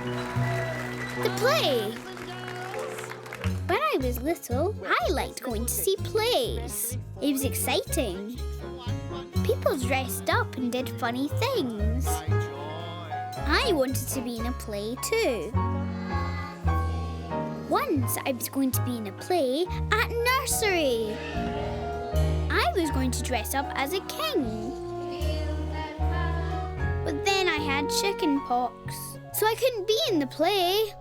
The play. When I was little, I liked going to see plays. It was exciting. People dressed up and did funny things. I wanted to be in a play too. Once I was going to be in a play at nursery. I was going to dress up as a king. But then I had chicken pox, so I couldn't be in the play.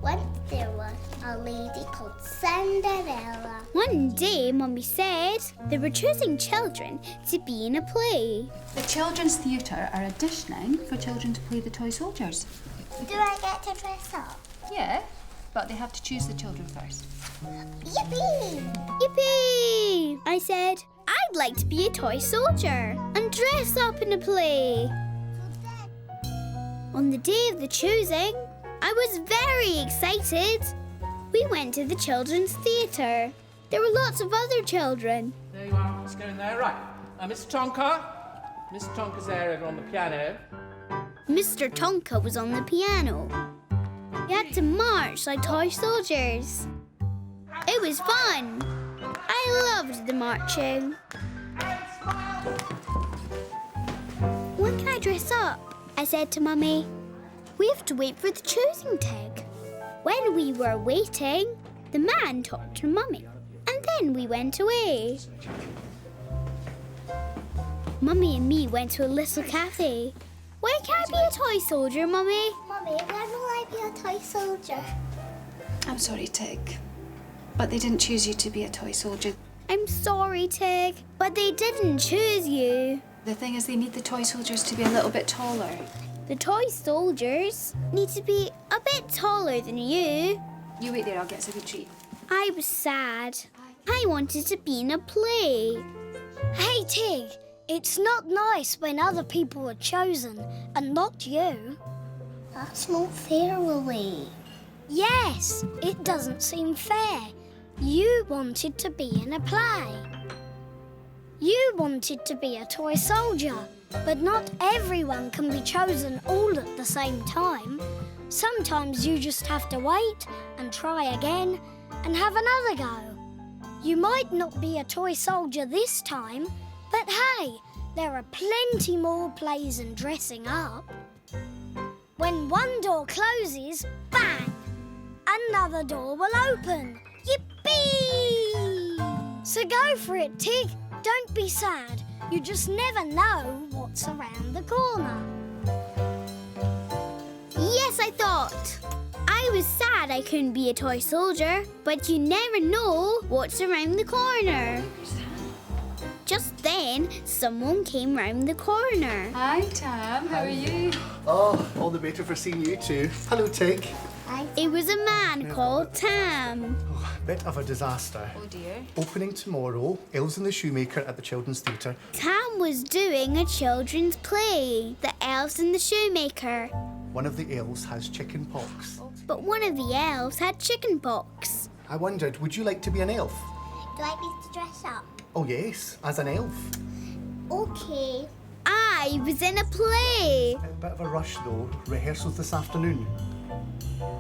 Once there was a lady called Cinderella. One day, Mummy said they were choosing children to be in a play. The Children's Theatre are auditioning for children to play the toy soldiers. Do I get to dress up? Yeah, but they have to choose the children first. Yippee! Yippee! I said, I'd like to be a toy soldier and dress up in a play. On the day of the choosing, I was very excited. We went to the Children's Theatre. There were lots of other children. There you are. Let's go in there. Right. Mr. Tonka. Mr. Tonka's there over on the piano. Mr. Tonka was on the piano. We had to march like toy soldiers. It was fun. I loved the marching. When can I dress up? I said to Mummy. We have to wait for the choosing tag. When we were waiting, the man talked to Mummy, and then we went away. Mummy and me went to a little cafe. When can I be a toy soldier, Mummy? Mummy, when will I be a toy soldier? I'm sorry, Tig, but they didn't choose you to be a toy soldier. I'm sorry, Tig, but they didn't choose you. The thing is, they need the toy soldiers to be a little bit taller. The toy soldiers need to be a bit taller than you. You wait there, I'll get us a good treat. I was sad. I wanted to be in a play. Hey, Tig, it's not nice when other people are chosen and not you. That's not fair, Willie. Yes, it doesn't seem fair. You wanted to be in a play. You wanted to be a toy soldier, but not everyone can be chosen all at the same time. Sometimes you just have to wait and try again and have another go. You might not be a toy soldier this time, but hey, there are plenty more plays and dressing up. When one door closes, bang! Another door will open. Yippee! So go for it, Tig. Don't be sad. You just never know what's around the corner. Yes, I thought. I was sad I couldn't be a toy soldier, but you never know what's around the corner. Just then, someone came round the corner. Hi, Tam. How are you? Oh, all the better for seeing you too. Hello, Tig. It was a man called Tam. Oh, bit of a disaster. Oh, dear. Opening tomorrow, Elves and the Shoemaker at the Children's Theatre. Tam was doing a children's play, The Elves and the Shoemaker. One of the elves has chicken pox. But one of the elves had chicken pox. I wondered, would you like to be an elf? Do I need to dress up? Oh yes, as an elf. Okay. I was in a play. A bit of a rush though. Rehearsals this afternoon.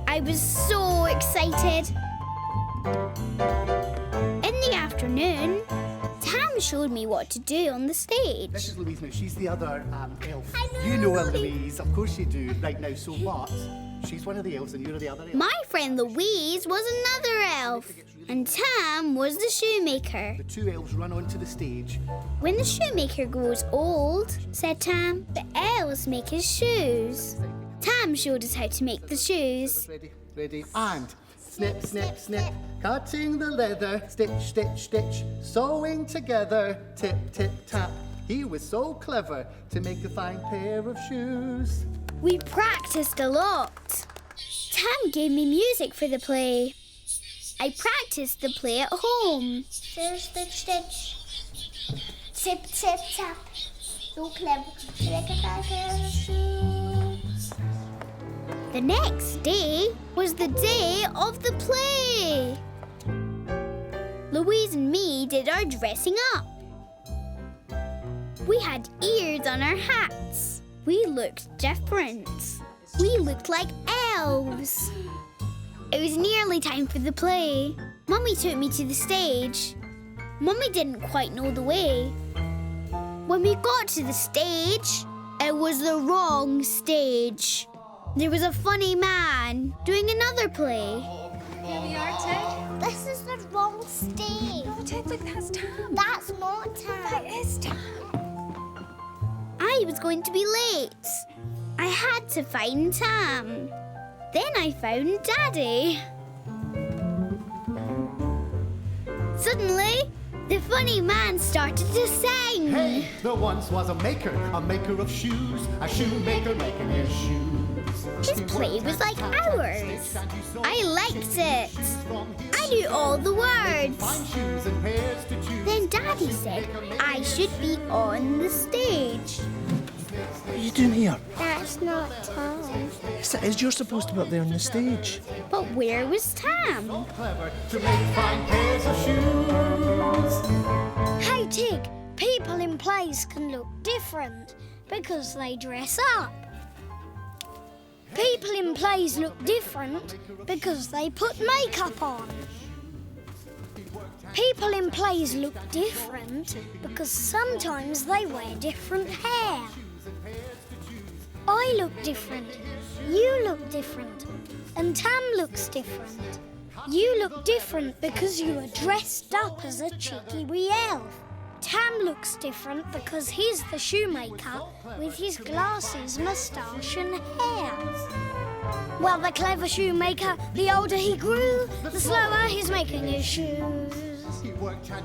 I was so excited. In the afternoon, Tam showed me what to do on the stage. This is Louise now. She's the other elf. I know You know her, Louise. Louise. Of course you do. Right now, so what? She's one of the elves and you're the other elf. My friend Louise was another elf, and Tam was the shoemaker. The two elves run onto the stage. When the shoemaker grows old, said Tam, the elves make his shoes. Tam showed us how to make the shoes. Ready, ready, and snip, snip, snip. Cutting the leather, stitch, stitch, stitch. Sewing together, tip, tip, tap. He was so clever to make a fine pair of shoes. We practiced a lot. Tam gave me music for the play. I practiced the play at home. Stitch, stitch, stitch. Tip, tip, tap. So clever to make a fine pair of shoes. The next day was the day of the play. Louise and me did our dressing up. We had ears on our hats. We looked different. We looked like elves. It was nearly time for the play. Mummy took me to the stage. Mummy didn't quite know the way. When we got to the stage, it was the wrong stage. There was a funny man doing another play. Here we are, Ted. This is the wrong stage. Oh, Ted, look, that's Tam. That's not Tam. That is Tam. I was going to be late. I had to find Tam. Then I found Daddy. Suddenly, the funny man started to sing. Hey, there once was a maker of shoes, a shoemaker making his shoes. His play was like ours. I liked it. I knew all the words. Then Daddy said I should be on the stage. What are you doing here? That's not Tam. Yes, it is. You're supposed to be up there on the stage. But where was Tam? Clever to make fine pairs of shoes. Hey, Tig, people in plays can look different because they dress up. People in plays look different because they put makeup on. People in plays look different because sometimes they wear different hair. I look different, you look different, and Tam looks different. You look different because you are dressed up as a cheeky wee elf. Tam looks different because he's the shoemaker with his glasses, moustache and hair. Well, the clever shoemaker, the older he grew, the slower he's making his shoes.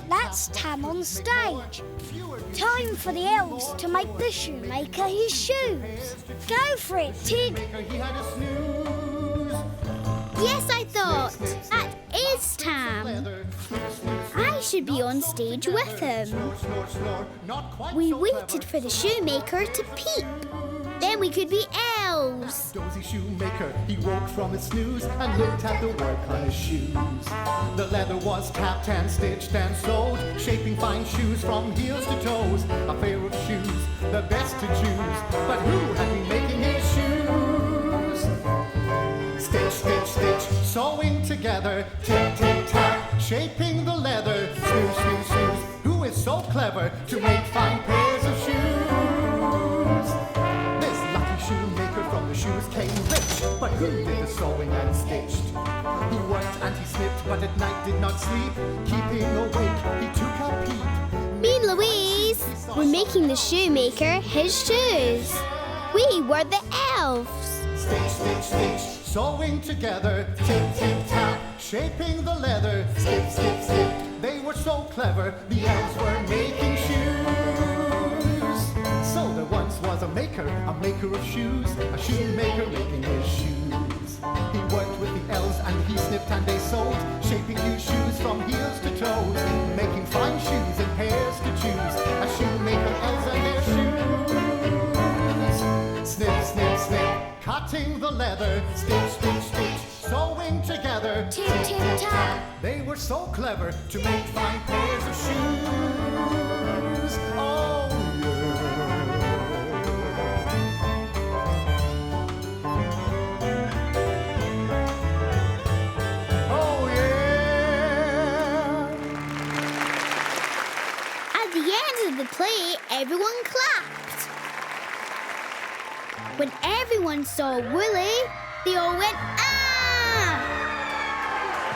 That's Tam on stage. Time for the elves to make the shoemaker his shoes. Go for it, Tig. Yes, I thought. That is Tam. I should be on stage with him. We waited for the shoemaker to peep. Then we could be elves. Dozy shoemaker, he woke from his snooze and looked at the work on his shoes. The leather was tapped and stitched and sewed, shaping fine shoes from heels to toes. A pair of shoes, the best to choose. But who had been making his shoes? Stitch, stitch, stitch, sewing together. Tick, tick, tap, shaping the leather. Snooze, snooze, snooze. Who is so clever to make fine pairs of shoes? Shoemaker from the shoes came rich, but who did the sewing and stitched? He worked and he snipped, but at night did not sleep. Keeping awake, he took a peep. Me and Louise were making the shoemaker his shoes. We were the elves. Stitch, stitch, stitch, sewing together. Tick, tick, tap, shaping the leather. Snip, snip, snip, they were so clever. The elves were making shoes. So there once was a maker of shoes, a shoemaker making his shoes. He worked with the elves and he snipped and they sewed, shaping new shoes from heels to toes, making fine shoes and pairs to choose. A shoemaker, elves and their shoes. Snip, snip, snip, cutting the leather. Stitch, stitch, stitch, sewing together. Tick, tick, tap. They were so clever to make fine pairs of shoes. Oh, The play, everyone clapped. When everyone saw Willie, they all went, ah!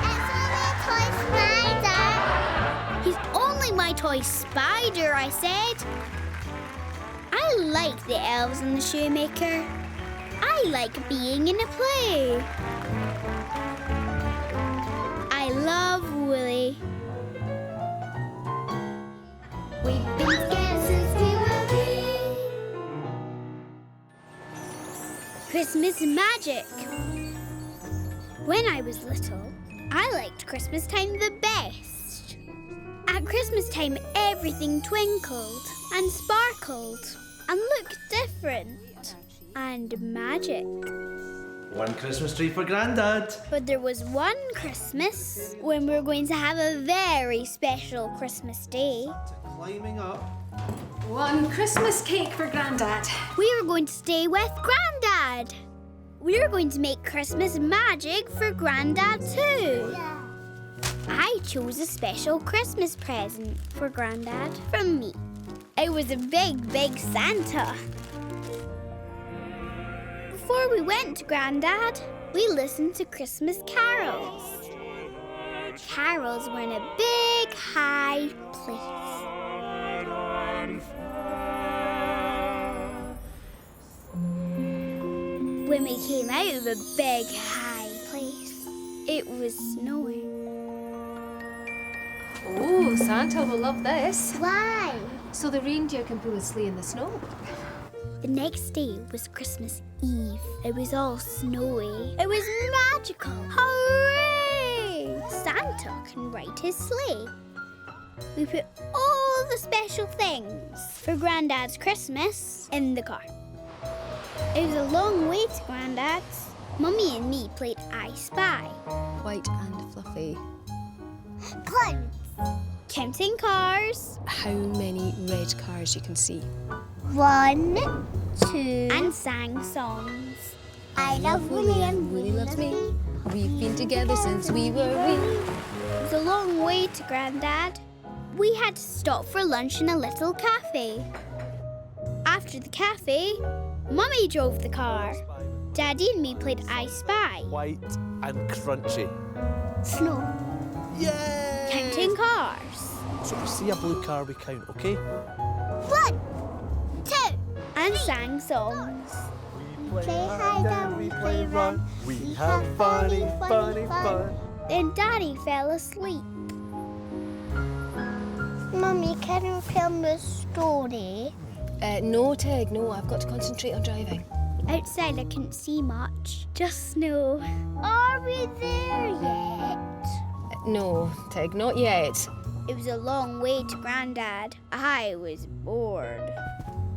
It's only a toy spider. He's only my toy spider, I said. I like the elves and the shoemaker. I like being in a play. I love Willie. We've been scared since we were wee. Christmas magic. When I was little, I liked Christmas time the best. At Christmas time, everything twinkled and sparkled and looked different and magic. One Christmas tree for Grandad. But there was one Christmas when we were going to have a very special Christmas day. Climbing up. One Christmas cake for Grandad. We were going to stay with Grandad. we're going to make Christmas magic for Grandad too. Yeah. I chose a special Christmas present for Grandad from me. It was a big, big Santa. Before we went to Grandad, we listened to Christmas carols. Carols were in a big, high place. When we came out of the big, high place, it was snowing. Oh, Santa will love this. Why? So the reindeer can pull a sleigh in the snow. The next day was Christmas Eve. It was all snowy. It was magical. Hooray! Santa can ride his sleigh. We put all the special things for Grandad's Christmas in the car. It was a long way to Grandad's. Mummy and me played I Spy. White and fluffy. Clowns. Counting cars. How many red cars you can see? 1, 2. And sang songs. I love Willie and Willie loves me. We've been together since we were wee. It was a long way to Grandad. We had to stop for lunch in a little cafe. After the cafe, Mummy drove the car. Daddy and me played I Spy. White and crunchy. Snow. Yay! Counting cars. So if we see a blue car, we count, okay? 1, 2. And sang songs. Play hide and we play run. We have funny, funny fun. Then Daddy fell asleep. Mummy, can you tell me a story? No, Tig, no. I've got to concentrate on driving. Outside I couldn't see much, just snow. Are we there yet? No, Tig, not yet. It was a long way to Grandad. I was bored.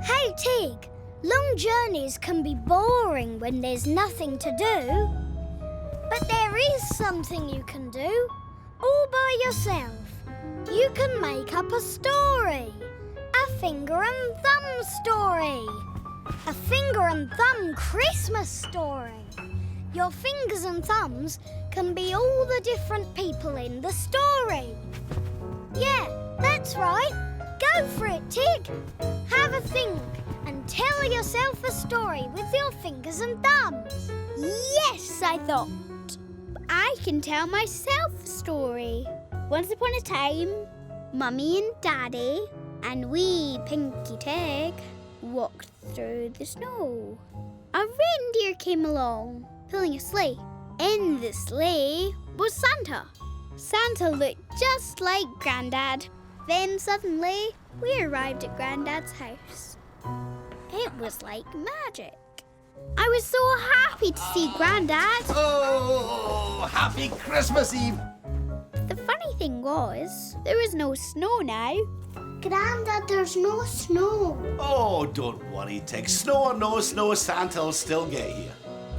Hey, Tig, long journeys can be boring when there's nothing to do. But there is something you can do, all by yourself. You can make up a story. A finger and thumb story. A finger and thumb Christmas story. Your fingers and thumbs can be all the different people in the story. Yeah, that's right. Go for it, Tig. Have a think and tell yourself a story with your fingers and thumbs. Yes, I thought. I can tell myself a story. Once upon a time, Mummy and Daddy and wee Pinky Tig walked through the snow. A reindeer came along, pulling a sleigh. In the sleigh was Santa. Santa looked just like Grandad. Then suddenly, we arrived at Grandad's house. It was like magic. I was so happy to see Grandad. Oh, happy Christmas Eve! The funny thing was, there was no snow now. Grandad, there's no snow. Oh, don't worry, Tig. Snow or no snow, Santa'll still get here.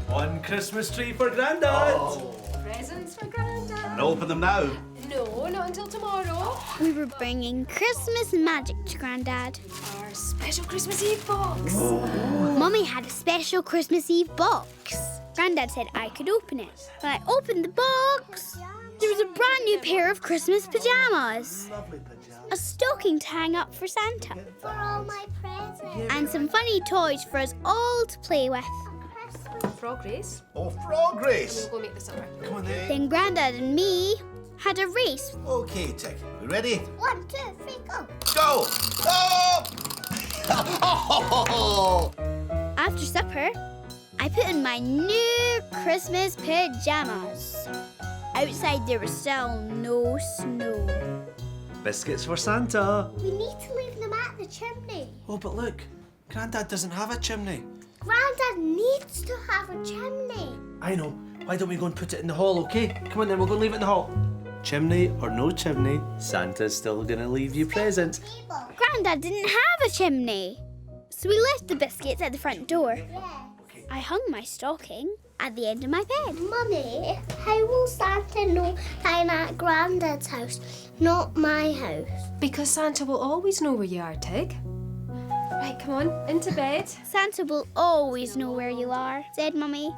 One Christmas tree for Grandad. Presents for Grandad. And open them now. No, not until tomorrow. We were bringing Christmas magic to Grandad. Our special Christmas Eve box. Mummy had a special Christmas Eve box. Grandad said I could open it. When I opened the box, there was a brand new pair of Christmas pajamas. A stocking to hang up for Santa. For all my presents. And some funny toys for us all to play with. Frog race. Oh, frog race. We'll go make the supper. Come on then. Then Grandad and me had a race. Okay, Tig. We ready? 1, 2, 3, go. Go! Oh! After supper, I put on my new Christmas pajamas. Outside there was still no snow. Biscuits for Santa. We need to leave them at the chimney. Oh, but look. Grandad doesn't have a chimney. Grandad needs to have a chimney. I know. Why don't we go and put it in the hall, okay? Come on then, we'll go and leave it in the hall. Chimney or no chimney, Santa's still gonna leave you presents. Table. Grandad didn't have a chimney. So we left the biscuits at the front door. Yeah. I hung my stocking at the end of my bed. Mummy, how will Santa know I'm at Grandad's house, not my house? Because Santa will always know where you are, Tig. Right, come on, into bed. Santa will always know where you are, said Mummy.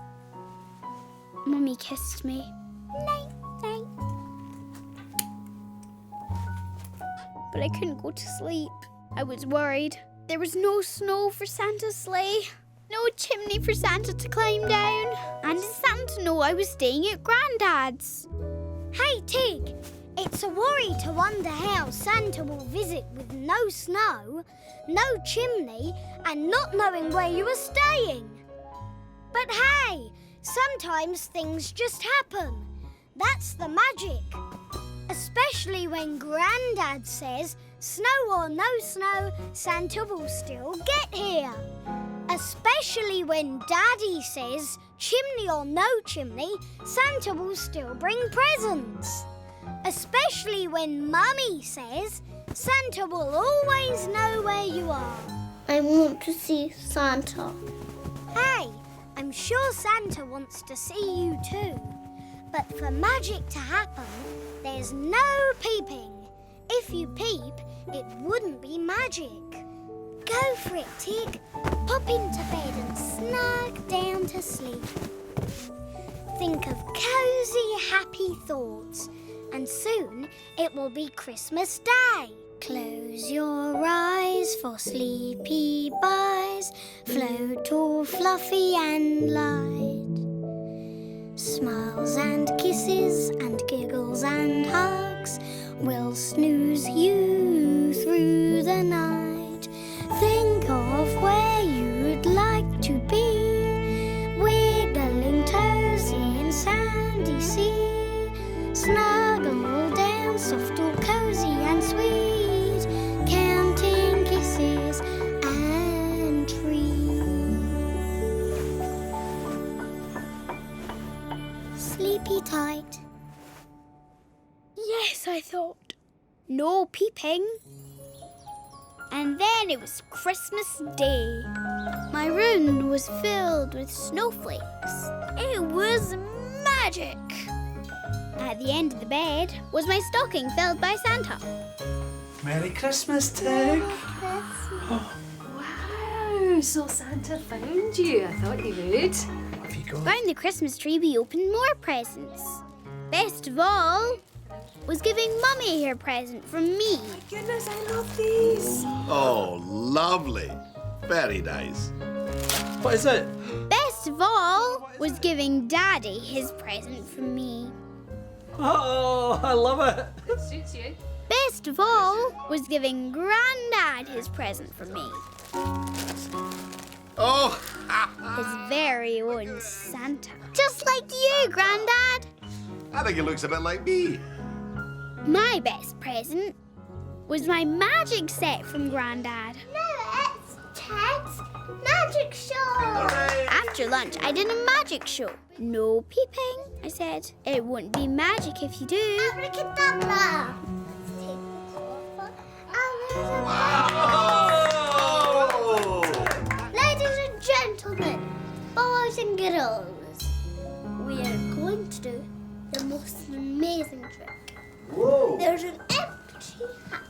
Mummy kissed me. Night, night. But I couldn't go to sleep. I was worried. There was no snow for Santa's sleigh. No chimney for Santa to climb down. And did Santa know I was staying at Grandad's? Hey, Tig, it's a worry to wonder how Santa will visit with no snow, no chimney, and not knowing where you are staying. But hey, sometimes things just happen. That's the magic. Especially when Grandad says, snow or no snow, Santa will still get here. Especially when Daddy says, chimney or no chimney, Santa will still bring presents. Especially when Mummy says, Santa will always know where you are. I want to see Santa. Hey, I'm sure Santa wants to see you too. But for magic to happen, there's no peeping. If you peep, it wouldn't be magic. Go for it, Tig. Pop into bed and snug down to sleep. Think of cozy, happy thoughts, and soon it will be Christmas Day. Close your eyes for sleepy bys, float all fluffy and light. Smiles and kisses and giggles and hugs will snooze you through the night. Think of where you'd like to be, wiggling toes in sandy sea. Snuggle down, soft or cozy and sweet, counting kisses and trees. Sleepy tight. Yes, I thought. No peeping. And then it was Christmas Day. My room was filled with snowflakes. It was magic. At the end of the bed was my stocking filled by Santa. Merry Christmas, Tig. Wow, so Santa found you. I thought he would. What have you got? Round the Christmas tree we opened more presents. Best of all was giving Mummy her present from me. My goodness, I love these. Oh, lovely. Very nice. What is it? Best of all was giving Daddy his present from me. Oh, I love it. It suits you. Best of all was giving Grandad his present from me. Oh, His very own Santa. Just like you, Grandad. I think it looks a bit like me. My best present was my magic set from Grandad. No, it's Ted's magic show. Hooray! After lunch, I did a magic show. No peeping, I said. It wouldn't be magic if you do. Abracadabra. Let's take this off. And there's a Wow! Ladies and gentlemen, boys and girls, we are going to do the most amazing trick. Whoa! There's an empty hat.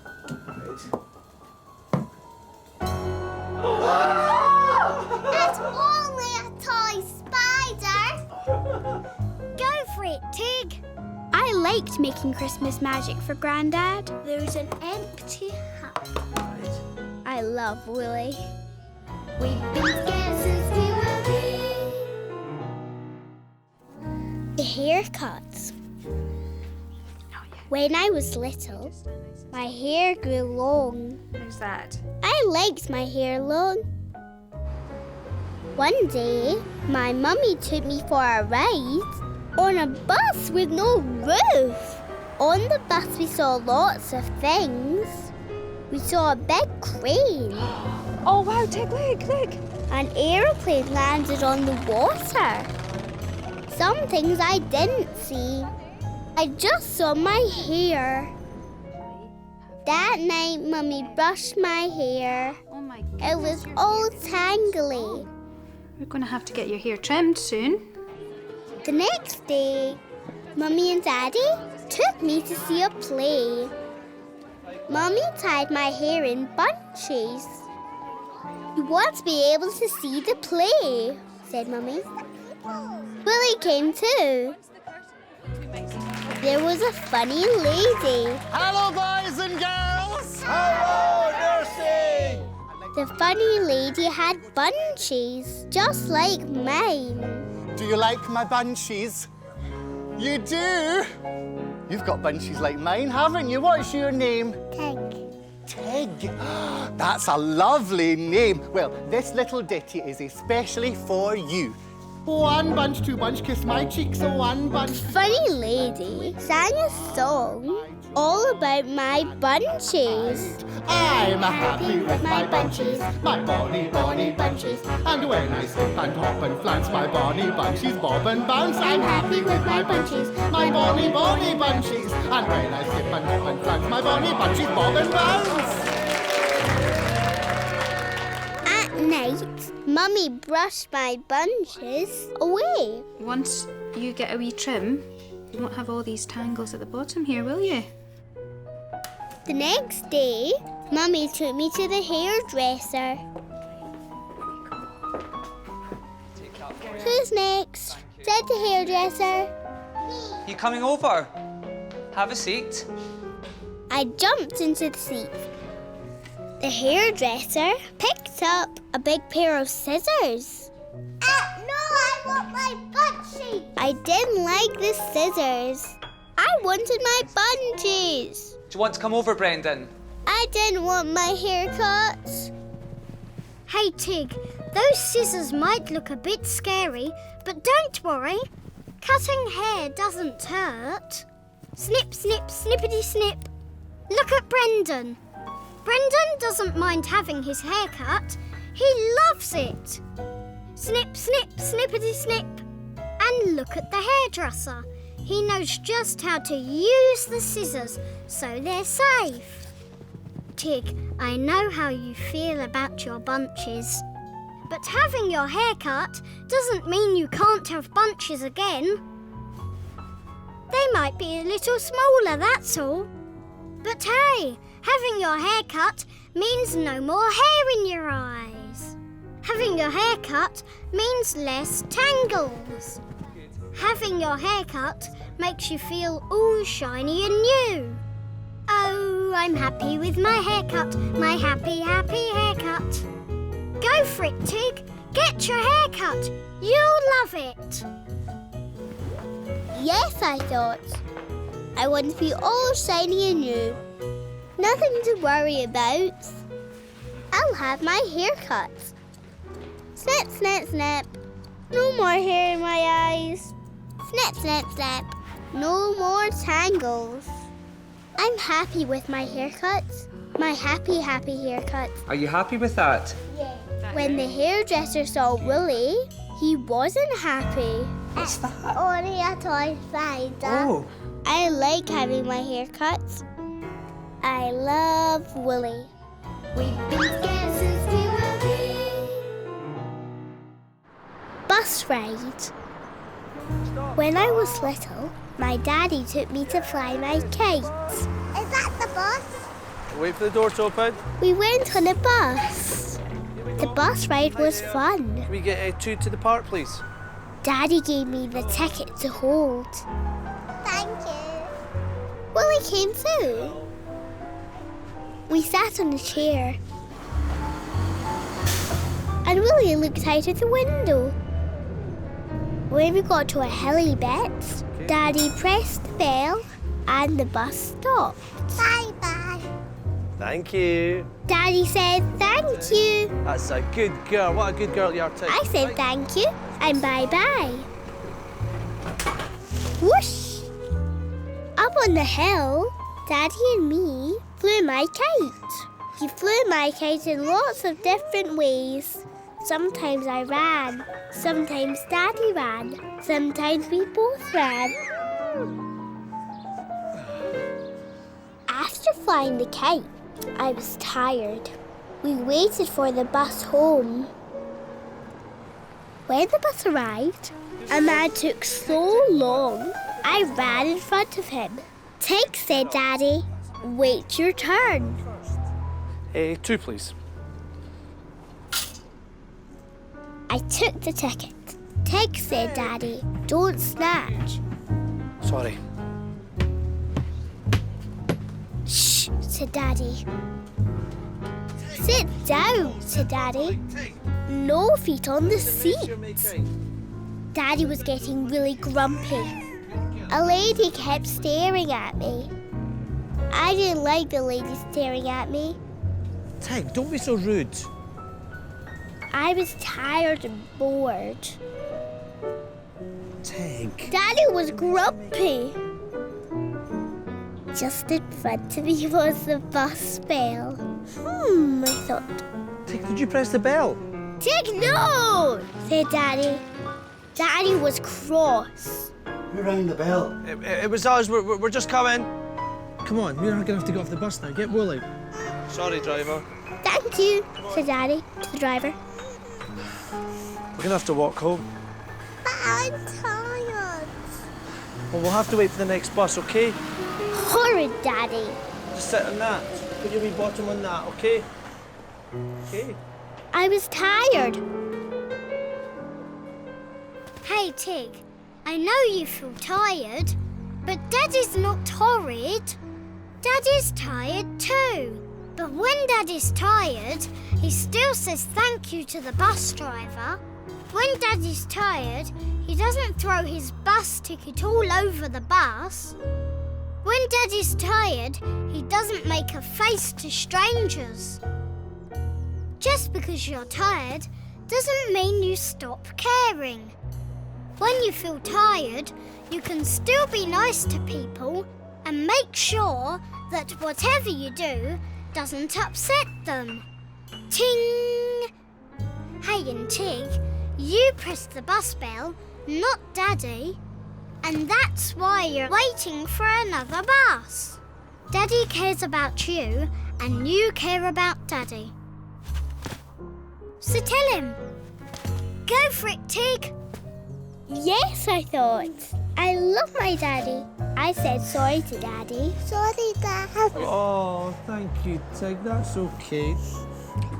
It's only a toy spider. Go for it, Tig. I liked making Christmas magic for Grandad. There's an empty hat. I love Willie. We've been scared since we were wee. The haircuts. When I was little, my hair grew long. How's that? I liked my hair long. One day, my mummy took me for a ride on a bus with no roof. On the bus, we saw lots of things. We saw a big crane. Oh, wow, Tig, look. An aeroplane landed on the water. Some things I didn't see. I just saw my hair. That night, Mummy brushed my hair. Oh, my It was all tangly. We're going to have to get your hair trimmed soon. The next day, Mummy and Daddy took me to see a play. Mummy tied my hair in bunches. You want to be able to see the play, said Mummy. Willie came too. There was a funny lady. Hello, boys and girls. Hello, nursing! The funny lady had bunchies, just like mine. Do you like my bunchies? You do? You've got bunchies like mine, haven't you? What's your name? Tig. Tig. That's a lovely name. Well, this little ditty is especially for you. One bunch, two bunch, kiss my cheeks, one bunch. Funny lady sang a song all about my bunchies. I'm happy with my bunchies, my bonny bunchies. And when I skip and hop and flance, my bonny bunchies bob and bounce. I'm happy with my bunchies, my bonny bunchies. And when I skip and hop and flance, my bonny bunchies bob and bounce. At night, Mummy brushed my bunches away. Once you get a wee trim, you won't have all these tangles at the bottom here, will you? The next day, Mummy took me to the hairdresser. Who's next? Said the hairdresser. You coming over? Have a seat. I jumped into the seat. The hairdresser picked up a big pair of scissors. No, I want my bunchies. I didn't like the scissors. I wanted my bunchies. Do you want to come over, Brendan? I didn't want my hair cut. Hey, Tig, those scissors might look a bit scary, but don't worry. Cutting hair doesn't hurt. Snip, snip, snippity snip. Look at Brendan. Brendan doesn't mind having his hair cut. He loves it. Snip, snip, snippity snip. And look at the hairdresser. He knows just how to use the scissors so they're safe. Tig, I know how you feel about your bunches. But having your hair cut doesn't mean you can't have bunches again. They might be a little smaller, that's all. But hey, having your hair cut means no more hair in your eyes. Having your hair cut means less tangles. Having your hair cut makes you feel all shiny and new. Oh, I'm happy with my haircut, my happy, happy haircut. Go for it, Tig. Get your hair cut. You'll love it. Yes, I thought. I want to be all shiny and new. Nothing to worry about. I'll have my hair cut. Snip, snip, snip. No more hair in my eyes. Snip, snip, snip. No more tangles. I'm happy with my haircut. My happy, happy haircut. Are you happy with that? Yeah. When the hairdresser saw Willie, he wasn't happy. What's that? Only a toy spider. Oh. I like having my hair cut. I love Willie. We've been together since we were wee. Bus ride. When I was little, my daddy took me to fly my kite. Is that the bus? Wait for the door to open. We went on a bus. The bus ride was fun. Can we get two to the park, please? Daddy gave me the ticket to hold. Thank you. Willie came too. We sat on a chair. And Willie looked out of the window. When we got to a hilly bit, Daddy pressed the bell and the bus stopped. Bye-bye. Thank you. Daddy said thank you. That's a good girl. What a good girl you are, Tig. I said thank you and bye-bye. Whoosh! Up on the hill, Daddy and me flew my kite. He flew my kite in lots of different ways. Sometimes I ran, sometimes Daddy ran, sometimes we both ran. After flying the kite, I was tired. We waited for the bus home. When the bus arrived, a man took so long, I ran in front of him. Tig said, Daddy, wait your turn. Two, please. I took the ticket. Tig, said Daddy. Don't snatch. Sorry. Shh, said Daddy. Sit down, said Daddy. No feet on the seats. Daddy was getting really grumpy. A lady kept staring at me. I didn't like the lady staring at me. Tig, don't be so rude. I was tired and bored. Tig. Daddy was grumpy. Just in front of me was the bus bell. I thought. Tig, did you press the bell? Tig, no, said Daddy. Daddy was cross. Who rang the bell? It was us. We're just coming. Come on, we're not going to have to get off the bus now. Get Wooly. Sorry, driver. Thank you, said Daddy to the driver. We're going to have to walk home. But I'm tired. Well, we'll have to wait for the next bus, OK? Horrid Daddy. Just sit on that. Put your wee bottom on that, OK? OK. I was tired. Hey, Tig, I know you feel tired, but Daddy's not horrid. Daddy's tired too. But when Daddy's tired, he still says thank you to the bus driver. When Daddy's tired, he doesn't throw his bus ticket all over the bus. When Daddy's tired, he doesn't make a face to strangers. Just because you're tired doesn't mean you stop caring. When you feel tired, you can still be nice to people and make sure that whatever you do doesn't upset them. Ting! Hey and Tig, you pressed the bus bell, not Daddy. And that's why you're waiting for another bus. Daddy cares about you and you care about Daddy. So tell him. Go for it, Tig. Yes, I thought. I love my Daddy. I said sorry to Daddy. Sorry, Dad. Oh, thank you, Tig. That's OK.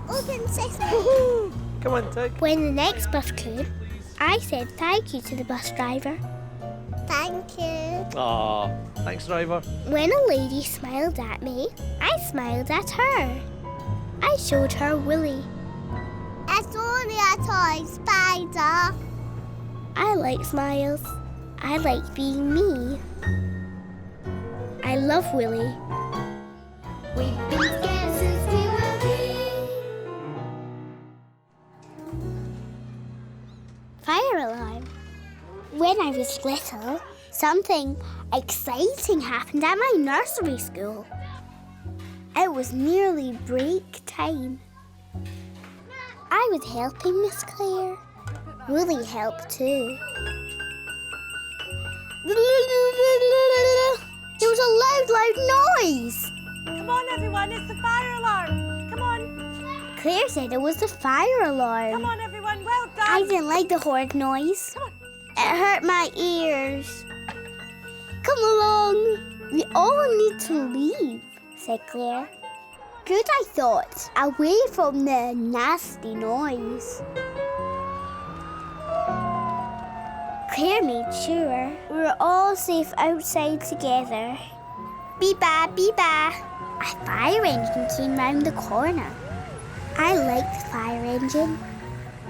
Open sesame. Come on, Tig. When the next bus came, I said thank you to the bus driver. Thank you. Aw, thanks, driver. When a lady smiled at me, I smiled at her. I showed her Willy. It's only a toy spider. I like smiles. I like being me. I love Willy. We've been together since we were wee. Fire alarm. When I was little, something exciting happened at my nursery school. It was nearly break time. I was helping Miss Claire. Willy helped too. There was a loud noise. Come on, everyone, it's the fire alarm. Come on. Claire said it was the fire alarm. Come on, everyone, well done. I didn't like the horrid noise. Come on. It hurt my ears. Come along. We all need to leave, said Claire. Good, I thought. Away from the nasty noise. Claire made sure we were all safe outside together. Bee-ba, bee-ba. A fire engine came round the corner. I liked the fire engine.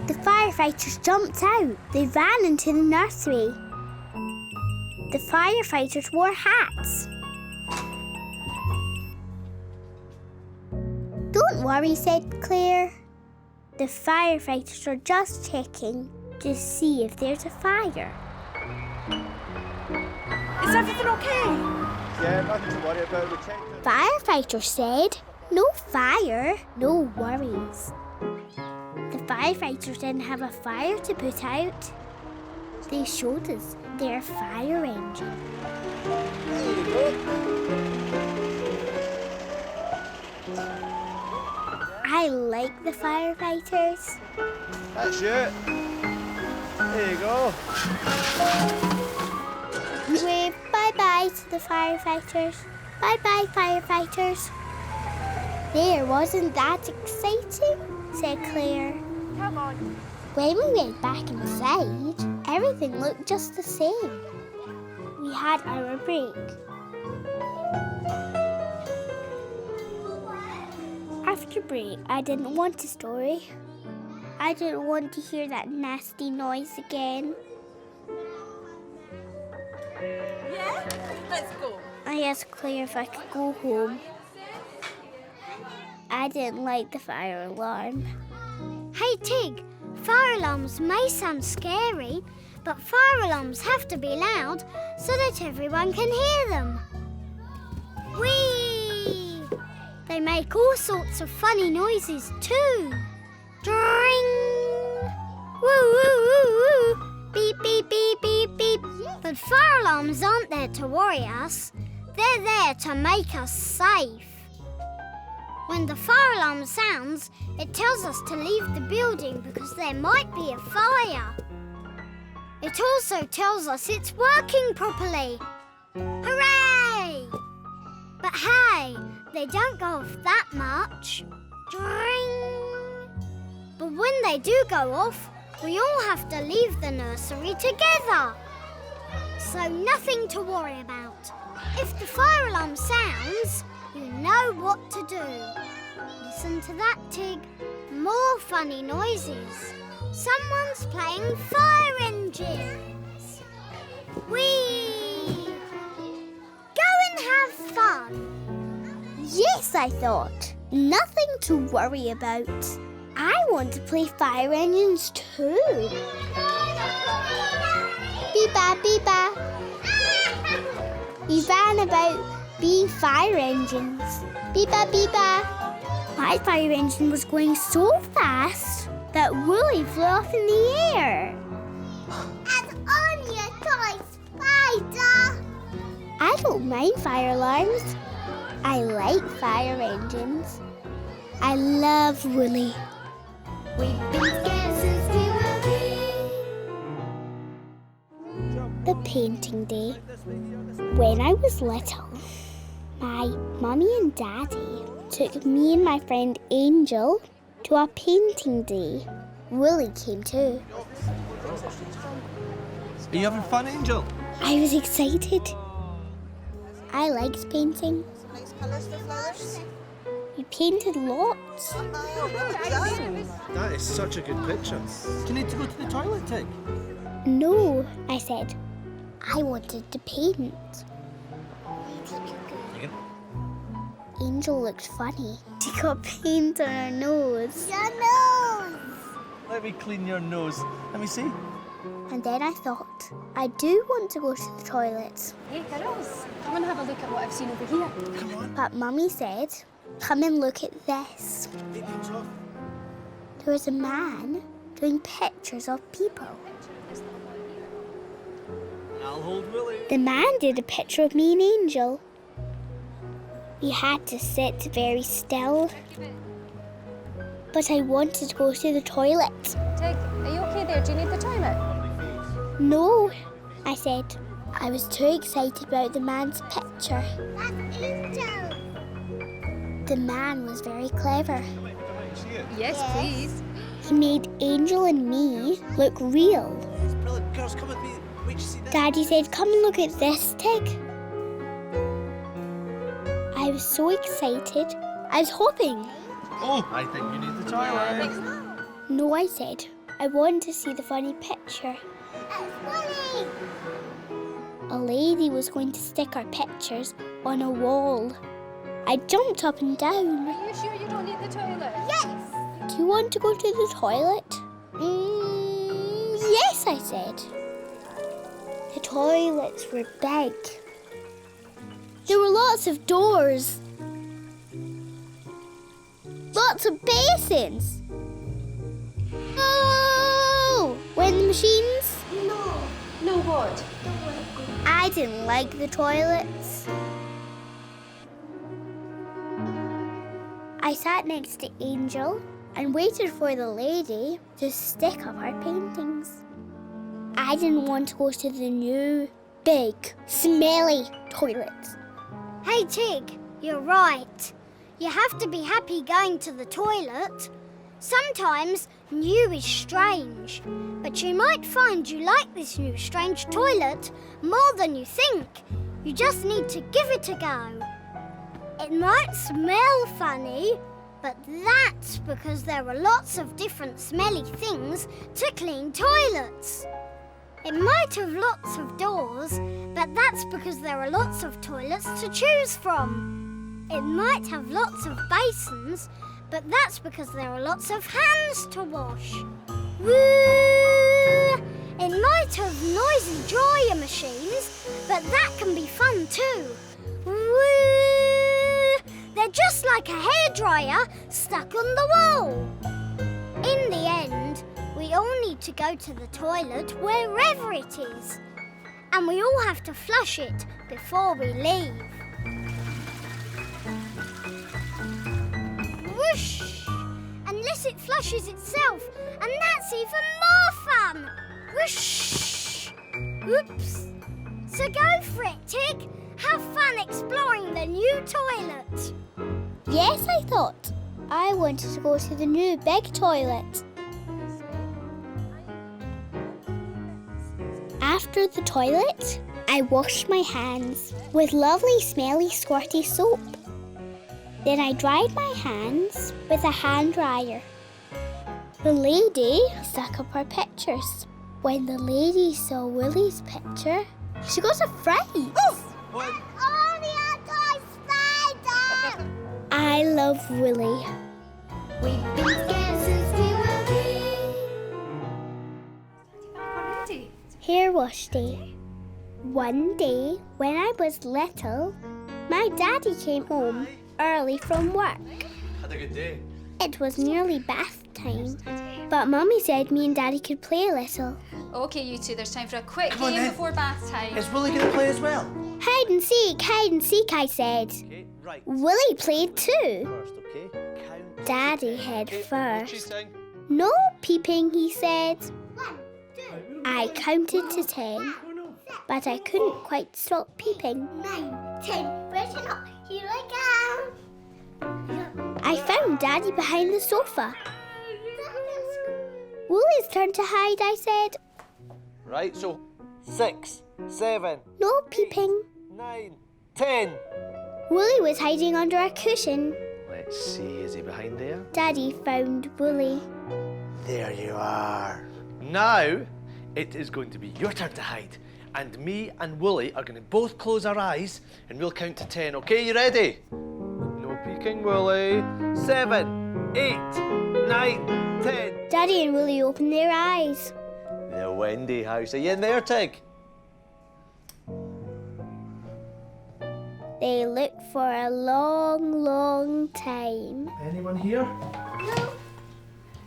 The firefighters jumped out. They ran into the nursery. The firefighters wore hats. Don't worry, said Claire. The firefighters are just checking to see if there's a fire. Is everything okay? Yeah, nothing to worry about. We're checking. Firefighter said, no fire, no worries. The firefighters didn't have a fire to put out. They showed us their fire engine. There you go. I like the firefighters. That's it. There you go. Wave bye-bye to the firefighters. Bye-bye, firefighters. There, wasn't that exciting? Said Claire. Come on. When we went back inside, Everything looked just the same. We had our break. After break, I didn't want a story. I didn't want to hear that nasty noise again. Yeah? Let's go. I asked Claire if I could go home. I didn't like the fire alarm. Hey Tig, fire alarms may sound scary, but fire alarms have to be loud so that everyone can hear them. Whee! They make all sorts of funny noises too. Dring! Woo woo woo woo! Beep beep beep beep beep. But fire alarms aren't there to worry us. They're there to make us safe. When the fire alarm sounds, it tells us to leave the building because there might be a fire. It also tells us it's working properly. Hooray! But hey, they don't go off that much. Dring! But when they do go off, we all have to leave the nursery together. So nothing to worry about. If the fire alarm sounds, you know what to do. Listen to that, Tig. More funny noises. Someone's playing fire engines. Whee! Go and have fun. Yes, I thought. Nothing to worry about. I want to play fire engines too. Beep-ba, beep-ba. We ran about being fire engines. Beep-ba, beep-ba. My fire engine was going so fast that Wooly flew off in the air. It's only a toy spider. I don't mind fire alarms. I like fire engines. I love Wooly. We've been scared since we were wee. The painting day. When I was little, my mummy and daddy took me and my friend Angel to a painting day. Wooly came too. Are you having fun, Angel? I was excited. I liked painting. Nice colours for flowers. We painted lots. That is such a good picture. Do you need to go to the toilet, Tig? No, I said. I wanted to paint. Angel looked funny. She got paint on her nose. Your nose! Let me clean your nose. Let me see. And then I thought, I do want to go to the toilet. Hey, girls, come and have a look at what I've seen over here. Come on. But Mummy said, come and look at this. There was a man doing pictures of people. I'll hold Willie. The man did a picture of me and Angel. We had to sit very still. But I wanted to go to the toilet. Tig, are you okay there? Do you need the toilet? No, I said. I was too excited about the man's picture. That's Angel. The man was very clever. Yes, please. He made Angel and me look real. Brilliant. Girls, come with me. Wait, you see this? Daddy said, come and look at this, Tig. I was so excited. I was hoping. Oh, I think you need the toilet. No, I said. I wanted to see the funny picture. A lady was going to stick our pictures on a wall. I jumped up and down. Are you sure you don't need the toilet? Yes! Do you want to go to the toilet? Yes, I said. The toilets were big. There were lots of doors. Lots of basins. Oh! Wind machines? No, what? I didn't like the toilets. I sat next to Angel and waited for the lady to stick up our paintings. I didn't want to go to the new, big, smelly toilets. Hey Tig, you're right. You have to be happy going to the toilet. Sometimes New is strange, but you might find you like this new strange toilet more than you think. You just need to give it a go. It might smell funny, but that's because there are lots of different smelly things to clean toilets. It might have lots of doors, but that's because there are lots of toilets to choose from. It might have lots of basins, but that's because there are lots of hands to wash. Woo! It might have noisy dryer machines, but that can be fun too. Woo! They're just like a hairdryer stuck on the wall. In the end, we all need to go to the toilet wherever it is. And we all have to flush it before we leave. Whoosh! Unless it flushes itself, and that's even more fun! Whoosh! Oops! So go for it, Tig! Have fun exploring the new toilet! Yes, I thought. I wanted to go to the new big toilet. After the toilet, I washed my hands with lovely smelly squirty soap. Then I dried my hands with a hand dryer. The lady stuck up her pictures. When the lady saw Willie's picture, she got afraid. What? I love Willie. We've been together since we were wee. Hair wash day. One day, when I was little, my daddy came home early from work. Had a good day. It was nearly bath time, but Mummy said me and Daddy could play a little. Okay, you two, there's time for a quick Come on, game then. before bath time. Is Willie going to play as well? Hide and seek, I said. Okay, right. Willie played too. First, okay? Count. Daddy head Okay, first. cheating. No peeping, he said. I counted to 10, but I couldn't quite stop peeping. 9, 10, brushing up. Here I go. I found Daddy behind the sofa. Willie's turn to hide, I said. Right, so 6, 7, No peeping. 9, 10. Willie was hiding under a cushion. Let's see, is he behind there? Daddy found Willie. There you are. Now, it is going to be your turn to hide. And me and Willie are going to both close our eyes and we'll count to 10, okay? You ready? No peeking, Willie. 7, 8, 9, 10. Daddy and Willie opened their eyes. The Wendy house. Are you in there, Tig? They looked for a long, long time. Anyone here?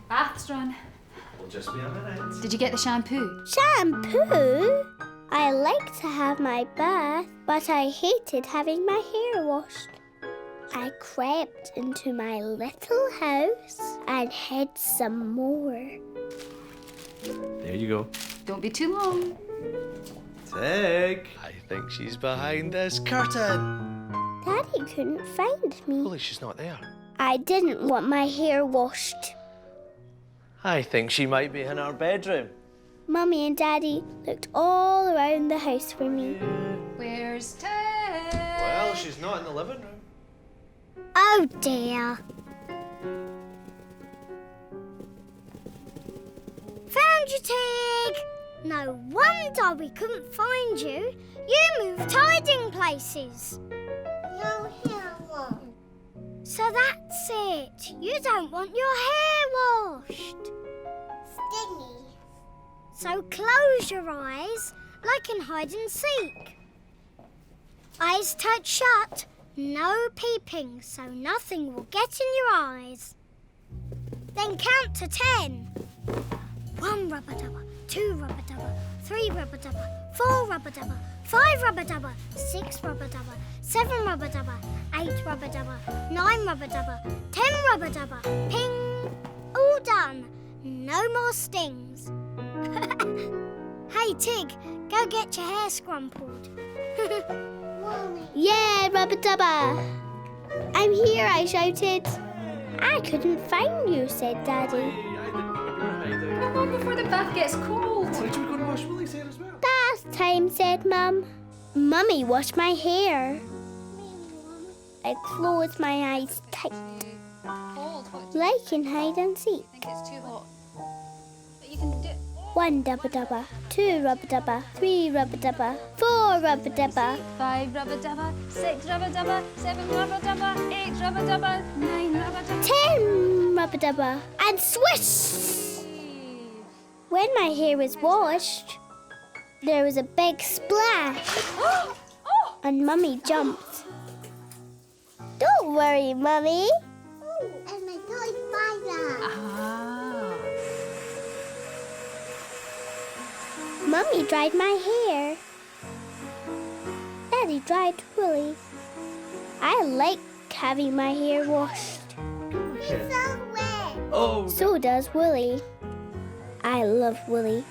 Bath's done. We'll just be a minute. Did you get the shampoo? Shampoo? I like to have my bath, but I hated having my hair washed. I crept into my little house and hid some more. There you go. Don't be too long. Tig. I think she's behind this curtain. Daddy couldn't find me. Willie, she's not there. I didn't want my hair washed. I think she might be in our bedroom. Mummy and Daddy looked all around the house for me. Where's Tig? Well, she's not in the living room. Oh dear. Found you, Tig! No wonder we couldn't find you. You moved hiding places. No hair wash. So that's it. You don't want your hair washed. Stingy. So close your eyes like in hide and seek. Eyes tight shut, no peeping, so nothing will get in your eyes. Then count to 10. 1 rubber dubber, 2 rubber dubber, 3 rubber dubber, 4 rubber dubber, 5 rubber dubber, 6 rubber dubber, 7 rubber dubber, 8 rubber dubber, 9 rubber dubber, 10 rubber dubber. Ping! All done. No more stings. Hey, Tig, go get your hair scrumpled. Yeah, Rubba Dubba. I'm here, I shouted. I couldn't find you, said Daddy. I didn't Come on before the bath gets cold. Why don't we go and wash Willie's hair as well? Bath time, said Mum. Mummy washed my hair. I closed my eyes tight, Cold. What? like in hide and seek. I think it's too hot. But you can do it. 1 dubba dubba, 2 rubba dubba, 3 rubba dubba, 4 rubba dubba. 5 rubber dubber, 6 rubber dubber, 7 rubber dubber, 8 rubber dubber, 9 rubber dubber. 10 rubba dubba, and swish! When my hair was washed, there was a big splash, and Mummy jumped. Don't worry, Mummy. And my toy spider. Mummy dried my hair. Daddy dried Willie. I like having my hair washed. It's so wet. Oh. So does Willie. I love Willie.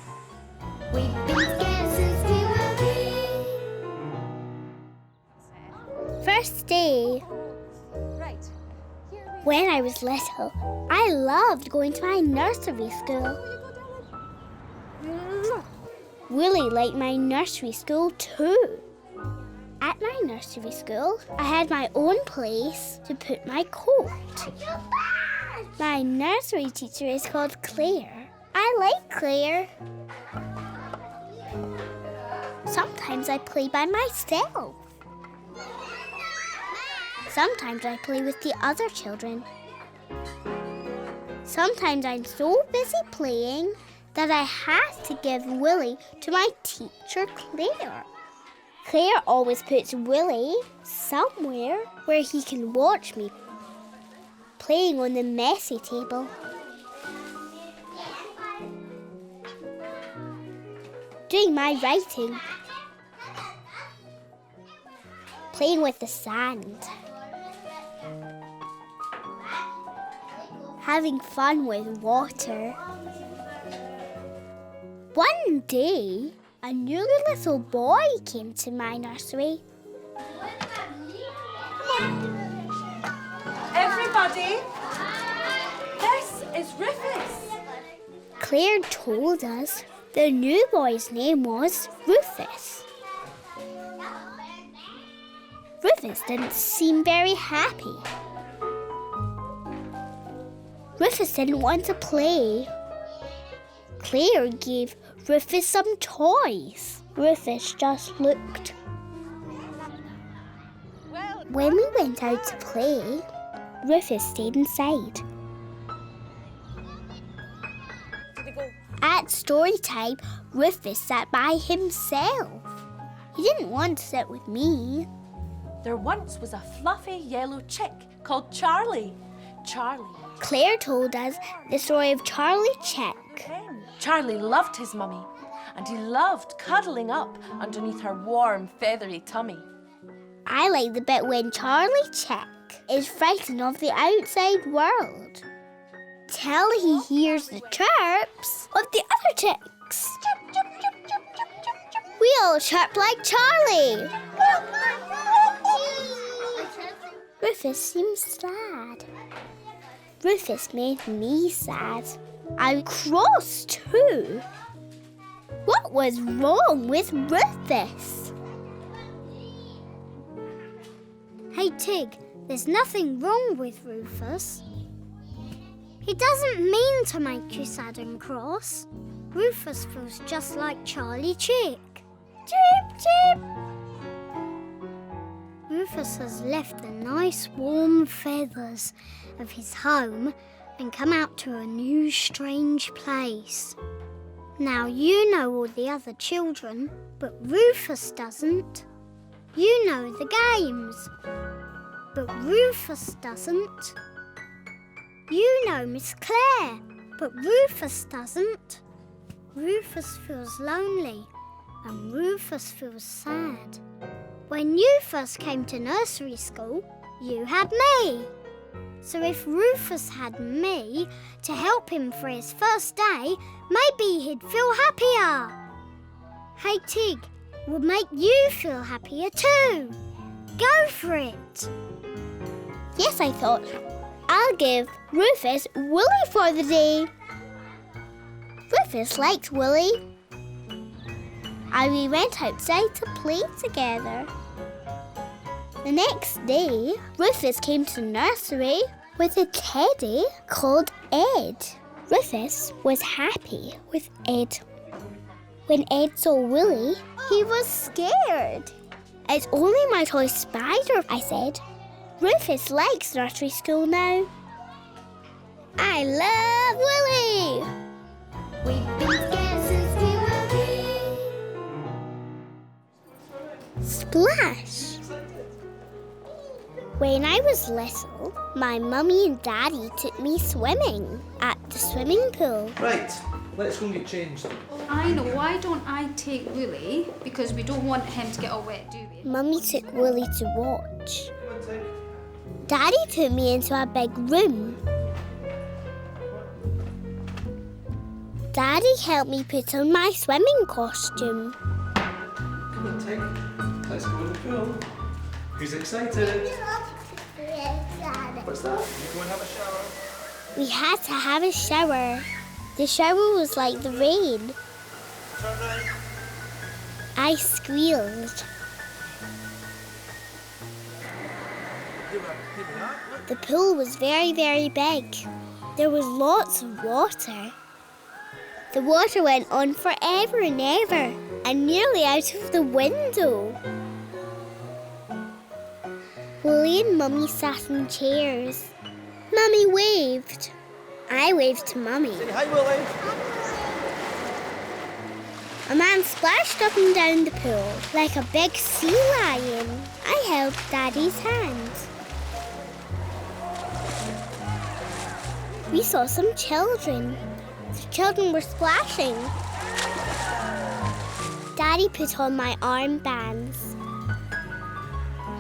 We've been together since we were wee. First day. Right. When I was little, I loved going to my nursery school. Willie liked my nursery school too. At my nursery school, I had my own place to put my coat. My nursery teacher is called Claire. I like Claire. Sometimes I play by myself. Sometimes I play with the other children. Sometimes I'm so busy playing that I have to give Willie to my teacher, Claire. Claire always puts Willie somewhere where he can watch me playing on the messy table. Doing my writing. Playing with the sand. Having fun with water. One day, a new little boy came to my nursery. Everybody, this is Rufus. Claire told us the new boy's name was Rufus. Rufus didn't seem very happy. Rufus didn't want to play. Claire gave Rufus some toys. Rufus just looked. When we went out to play, Rufus stayed inside. At story time, Rufus sat by himself. He didn't want to sit with me. There once was a fluffy yellow chick called Charlie. Claire told us the story of Charlie Chick. Charlie loved his mummy, and he loved cuddling up underneath her warm, feathery tummy. I like the bit when Charlie Chick is frightened of the outside world till he hears the chirps of the other chicks. We all chirp like Charlie. Rufus seems sad. Rufus made me sad. I'm cross too. What was wrong with Rufus? Hey Tig, there's nothing wrong with Rufus. He doesn't mean to make you sad and cross. Rufus feels just like Charlie Chick. Chirp, chirp. Rufus has left the nice warm feathers of his home and come out to a new strange place. Now you know all the other children, but Rufus doesn't. You know the games, but Rufus doesn't. You know Miss Claire, but Rufus doesn't. Rufus feels lonely and Rufus feels sad. When you first came to nursery school, you had me. So if Rufus had me to help him for his first day, maybe he'd feel happier. Hey Tig, will make you feel happier too. Go for it. Yes, I thought. I'll give Rufus Willie for the day. Rufus liked Willie, and we went outside to play together. The next day, Rufus came to the nursery with a teddy called Ed. Rufus was happy with Ed. When Ed saw Willie, he was scared. It's only my toy spider, I said. Rufus likes nursery school now. I love Willie! We've been together since we were wee. Splash! When I was little, my mummy and daddy took me swimming at the swimming pool. Right, let's go and get changed. I know, why don't I take Willie? Because we don't want him to get all wet, do we? Mummy took Willie to watch. Daddy took me into a big room. Daddy helped me put on my swimming costume. Come on, Tig. Let's go in the pool. Who's excited? What's that? You go and have a shower? We had to have a shower. The shower was like the rain. Turn right. I squealed. The pool was very, very big. There was lots of water. The water went on forever and ever, and nearly out of the window. Willie and Mummy sat in chairs. Mummy waved. I waved to Mummy. Say hi, Willie. A man splashed up and down the pool like a big sea lion. I held Daddy's hand. We saw some children. The children were splashing. Daddy put on my armbands.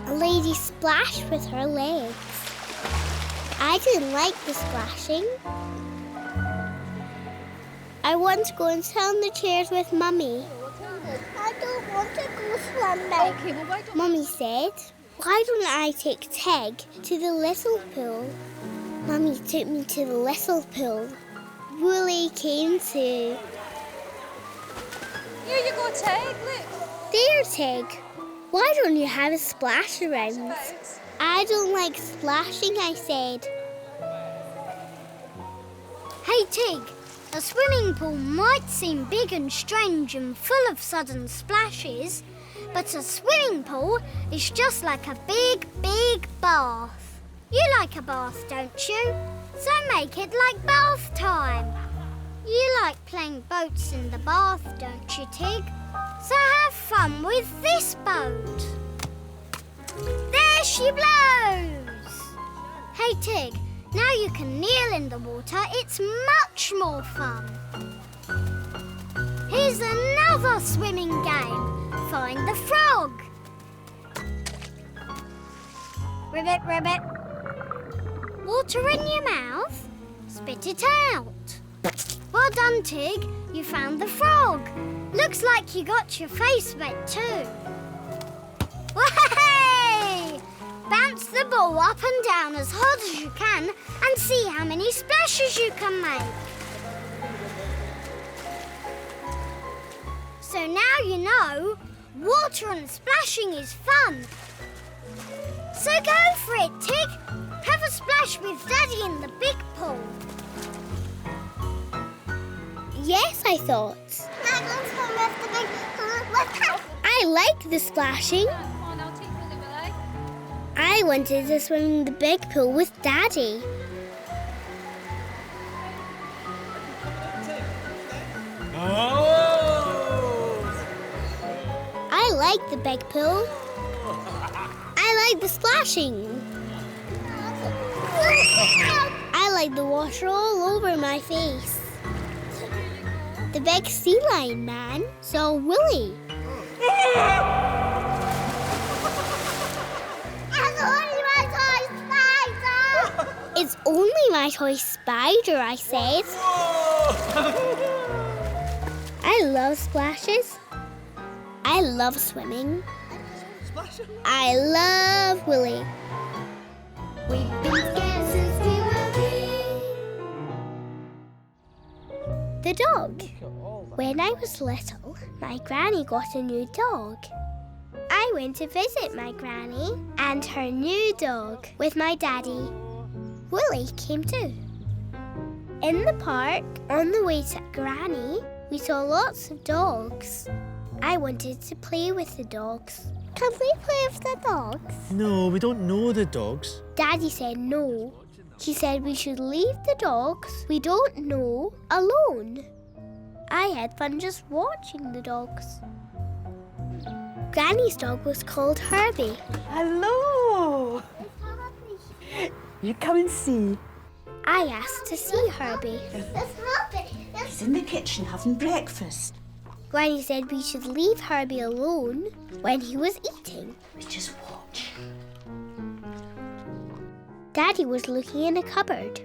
A lady splashed with her legs. I didn't like the splashing. I want to go and sit on the chairs with Mummy. I don't want to go swimming. Okay, well, why don't Mummy said, why don't I take Tig to the little pool? Mummy took me to the little pool. Willie came too. Here you go, Tig, look. There, Tig. Why don't you have a splash around? I don't like splashing, I said. Hey, Tig, a swimming pool might seem big and strange and full of sudden splashes, but a swimming pool is just like a big, big bath. You like a bath, don't you? So make it like bath time. You like playing boats in the bath, don't you, Tig? So have fun with this boat. There she blows! Hey, Tig, now you can kneel in the water. It's much more fun. Here's another swimming game. Find the frog. Ribbit, ribbit. Water in your mouth. Spit it out. Well done, Tig. You found the frog. Looks like you got your face wet too. Way! Bounce the ball up and down as hard as you can and see how many splashes you can make. So now you know, water and splashing is fun. So go for it, Tig. Have a splash with Daddy in the big pool. Yes, I thought. I like the splashing. Come on, I'll take Willie, will I? I wanted to swim in the big pool with Daddy. I like the big pool. I like the splashing. I like the water all over my face. The big sea lion man saw Willie. It's only my toy spider, I said. I love splashes. I love swimming. I love Willie. We've been together since we were wee. the dog. When I was little, my granny got a new dog. I went to visit my granny and her new dog with my daddy. Willie came too. In the park, on the way to Granny, we saw lots of dogs. I wanted to play with the dogs. Can we play with the dogs? No, we don't know the dogs. Daddy said no. He said we should leave the dogs we don't know alone. I had fun just watching the dogs. Granny's dog was called Herbie. Hello! You come and see. I asked to see Herbie. He's in the kitchen having breakfast. Granny said we should leave Herbie alone when he was eating. We just watch. Daddy was looking in a cupboard.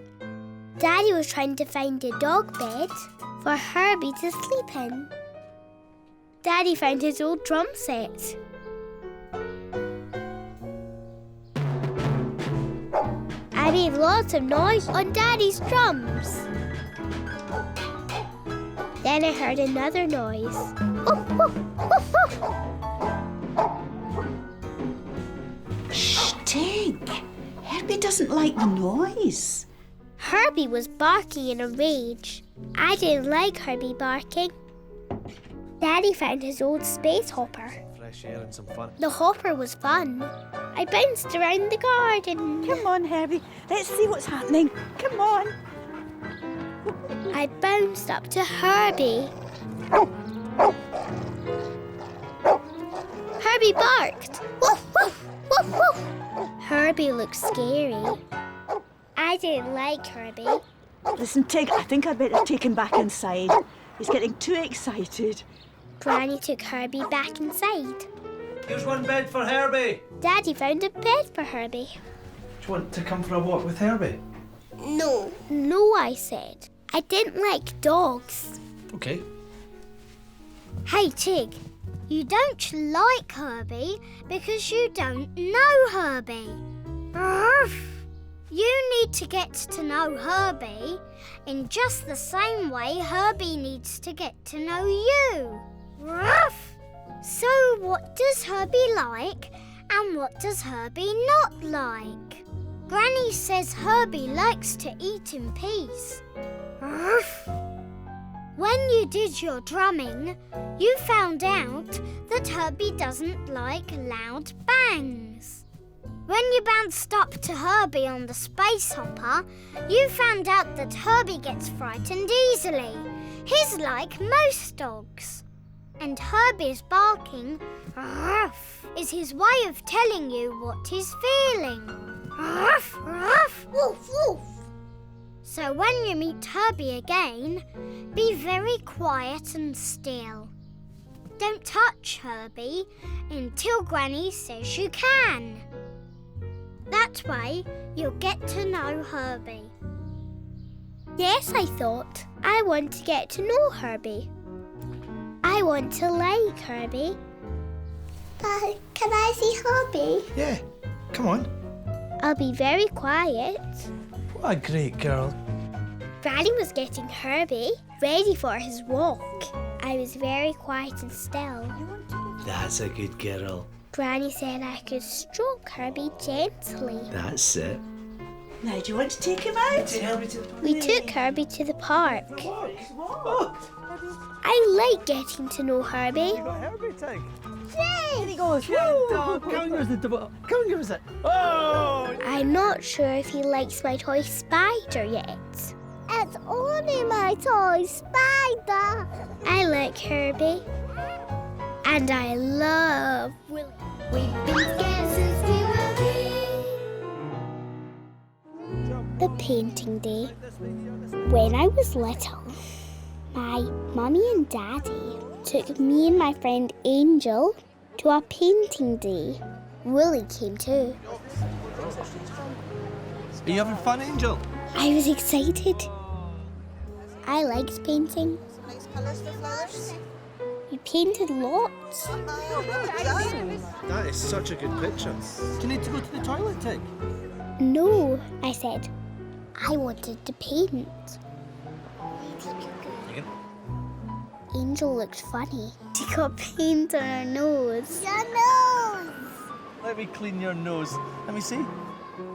Daddy was trying to find a dog bed for Herbie to sleep in. Daddy found his old drum set. I made lots of noise on Daddy's drums. Then I heard another noise. Woof, woof, woof, woof. Shh, Tig. Herbie doesn't like the noise. Herbie was barking in a rage. I didn't like Herbie barking. Daddy found his old space hopper. Fresh air and some fun. The hopper was fun. I bounced around the garden. Come on, Herbie. Let's see what's happening. Come on. I bounced up to Herbie. Herbie barked. Woof, woof, woof, woof. Herbie looked scary. I didn't like Herbie. Listen, Tig, I think I'd better take him back inside. He's getting too excited. Granny took Herbie back inside. Here's one bed for Herbie. Daddy found a bed for Herbie. Do you want to come for a walk with Herbie? No. No, I said. I didn't like dogs. Okay. Hey, Tig, you don't like Herbie because you don't know Herbie. Ruff. You need to get to know Herbie in just the same way Herbie needs to get to know you. Ruff. So what does Herbie like and what does Herbie not like? Granny says Herbie likes to eat in peace. Ruff. When you did your drumming, you found out that Herbie doesn't like loud bangs. When you bounced up to Herbie on the space hopper, you found out that Herbie gets frightened easily. He's like most dogs. And Herbie's barking, ruff, is his way of telling you what he's feeling. Ruff, ruff, woof, woof. So when you meet Herbie again, be very quiet and still. Don't touch Herbie until Granny says you can. That way, you'll get to know Herbie. Yes, I thought. I want to get to know Herbie. I want to like Herbie. Can I see Herbie? Yeah, come on. I'll be very quiet. What a great girl. Granny was getting Herbie ready for his walk. I was very quiet and still. That's a good girl. Granny said I could stroke Herbie gently. That's it. Now, do you want to take him out? We took Herbie to the park. I like getting to know Herbie. You got Herbie, Tig. Yay! Here he goes. Come and give us the double. Come and give us it. Oh! I'm not sure if he likes my toy spider yet. It's only my toy spider. I like Herbie. And I love Willie. We've been together since we were wee. The painting day. When I was little, my mummy and daddy took me and my friend Angel to our painting day. Willie came too. Are you having fun, Angel? I was excited. I liked painting. Nice colours for flowers. We painted lots. That is such a good picture. Do you need to go to the toilet, Tig? No, I said. I wanted to paint. You can Angel looked funny. She got paint on her nose. Your nose! Let me clean your nose. Let me see.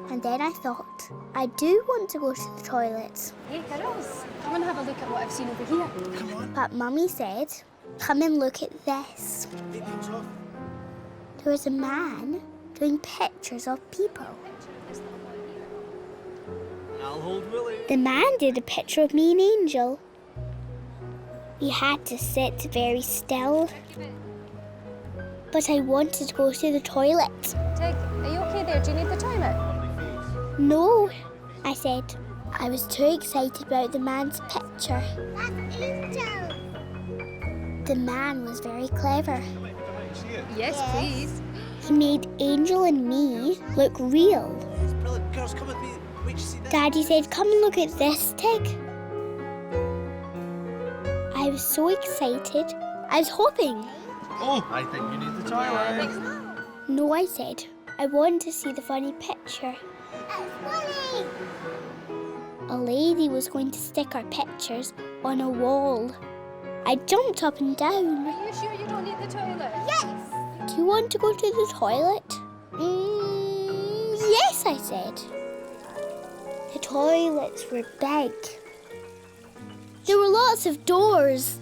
And then I thought, I do want to go to the toilet. Hey, girls, come and have a look at what I've seen over here. Come on. But Mummy said, come and look at this. There was a man doing pictures of people. I'll hold Willie. The man did a picture of me and Angel. We had to sit very still. But I wanted to go to the toilet. Tig, are you okay there? Do you need the toilet? No, I said. I was too excited about the man's picture. That's Angel! The man was very clever. Yes, please. He made Angel and me look real. Brilliant. Girls, come with me. Wait, you see this? Daddy said, come and look at this, Tig. I was so excited. I was hoping. Oh, I think you need the toilet. No, I said. I wanted to see the funny picture. That's Willie! A lady was going to stick our pictures on a wall. I jumped up and down. Are you sure you don't need the toilet? Yes! Do you want to go to the toilet? Yes, I said. The toilets were big. There were lots of doors.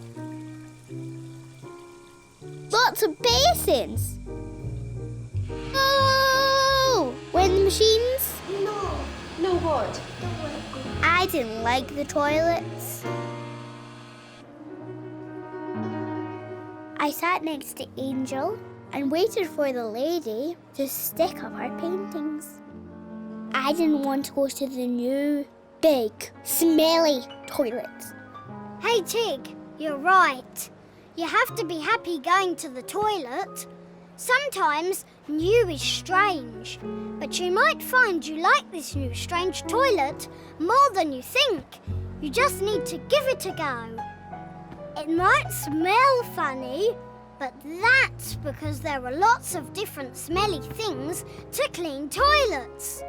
Lots of basins. Oh! Wind machines? No what? I didn't like the toilets. I sat next to Angel and waited for the lady to stick up our paintings. I didn't want to go to the new, big, smelly toilets. Hey, Tig, you're right. You have to be happy going to the toilet. Sometimes new is strange, but you might find you like this new strange toilet more than you think. You just need to give it a go. It might smell funny, but that's because there are lots of different smelly things to clean toilets.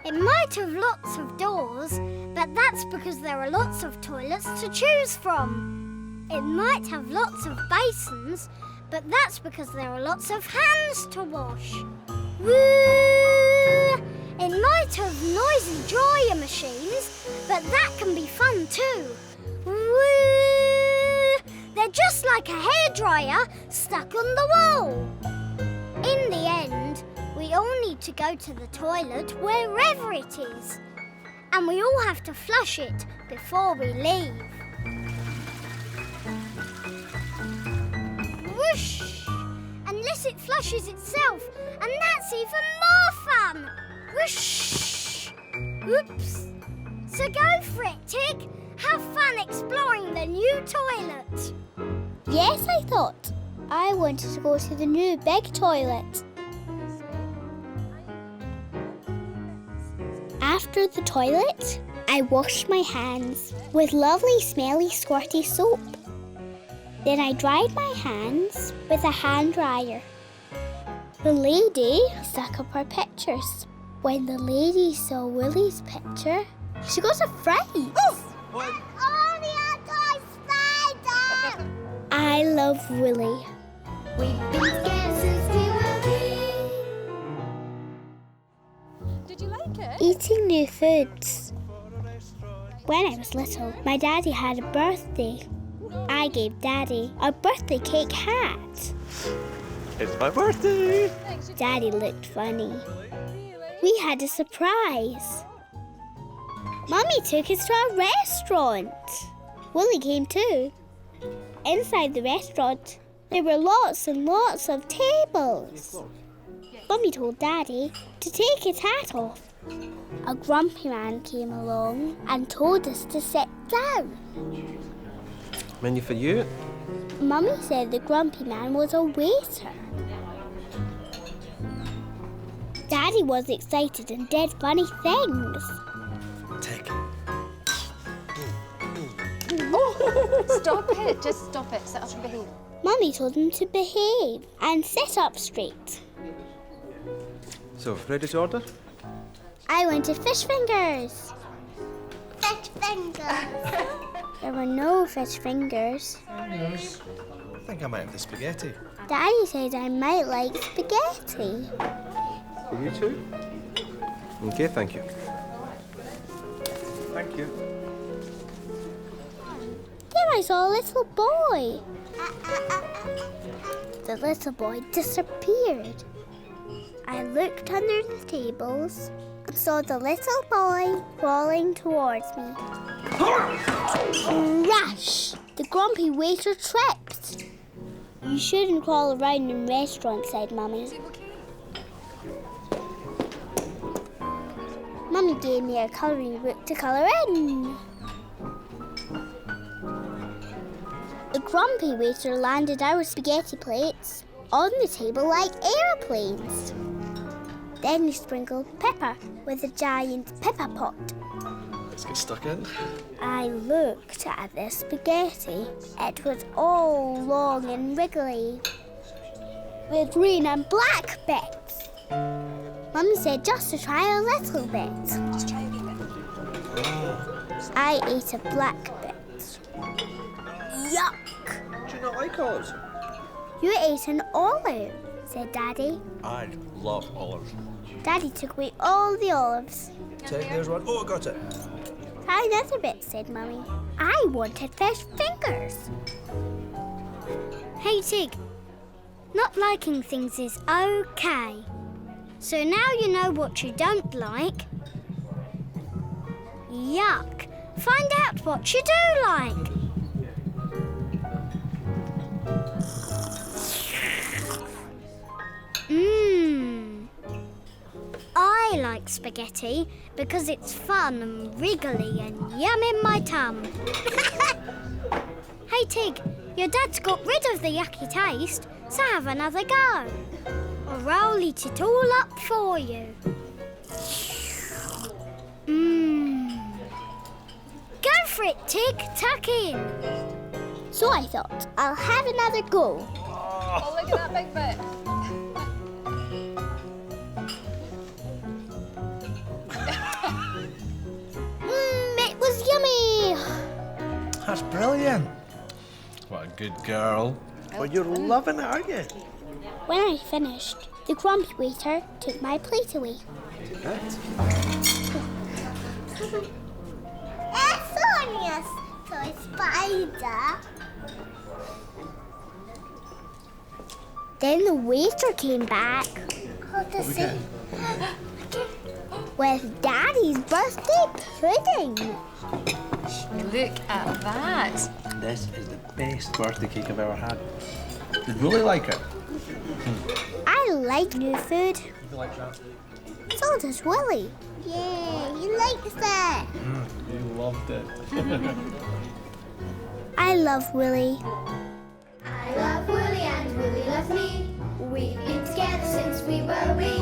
It might have lots of doors, but that's because there are lots of toilets to choose from. It might have lots of basins, but that's because there are lots of hands to wash. Woo! It might have noisy dryer machines, but that can be fun too. Woo! They're just like a hairdryer stuck on the wall. In the end, we all need to go to the toilet wherever it is. And we all have to flush it before we leave. Whoosh! Unless it flushes itself, and that's even more fun! Whoosh! Oops! So go for it, Tig! Have fun exploring the new toilet! Yes, I thought. I wanted to go to the new big toilet. After the toilet, I washed my hands with lovely smelly squirty soap. Then I dried my hands with a hand dryer. The lady stuck up her pictures. When the lady saw Willie's picture, she got a fright. Only a toy spider! I love Willie. We've been scared since we were wee. Did you like it? Eating new foods. When I was little, my daddy had a birthday. I gave Daddy a birthday cake hat. It's my birthday. Daddy looked funny. We had a surprise. Mummy took us to a restaurant. Willie came too. Inside the restaurant, there were lots and lots of tables. Mummy told Daddy to take his hat off. A grumpy man came along and told us to sit down. Menu for you. Mummy said the grumpy man was a waiter. Daddy was excited and did funny things. Take. Stop it. Just stop it. Sit up and behave. Mummy told him to behave and sit up straight. So, ready to order? I wanted fish fingers. Fish fingers. There were no fish fingers. I think I might have the spaghetti. Daddy said I might like spaghetti. For you too? Okay, thank you. Thank you. Then I saw a little boy. The little boy disappeared. I looked under the tables and saw the little boy crawling towards me. Crash! The grumpy waiter tripped. You shouldn't crawl around in restaurants, said Mummy. Mummy gave me a colouring book to colour in. The grumpy waiter landed our spaghetti plates on the table like aeroplanes. Then he sprinkled pepper with a giant pepper pot. Let's get stuck in. I looked at the spaghetti. It was all long and wriggly, with green and black bits. Mummy said just to try a little bit. Just try a wee bit. I ate a black bit. Yuck! Do you not like olives? You ate an olive, said Daddy. I love olives. Daddy took away all the olives. Take, there's one. Oh, I got it. Try another bit, said Mummy. I wanted fish fingers. Hey, Tig. Not liking things is okay. So now you know what you don't like. Yuck. Find out what you do like. I like spaghetti because it's fun and wriggly and yum in my tum. Hey Tig, your dad's got rid of the yucky taste, so have another go. Or I'll eat it all up for you. Go for it, Tig, tuck in. So I thought, I'll have another go. Oh, look at that big bit. It was yummy. That's brilliant. What a good girl. Well, you're loving it, aren't you? When I finished, the grumpy waiter took my plate away. Sonia's toy spider. Then the waiter came back. With Daddy's birthday pudding. Look at that. This is the best birthday cake I've ever had. Did Willie like it? I like new food. You like that? So does Willie. Yeah, he likes that. You loved it. I love Willie. I love Willie and Willie loves me. We've been together since we were wee.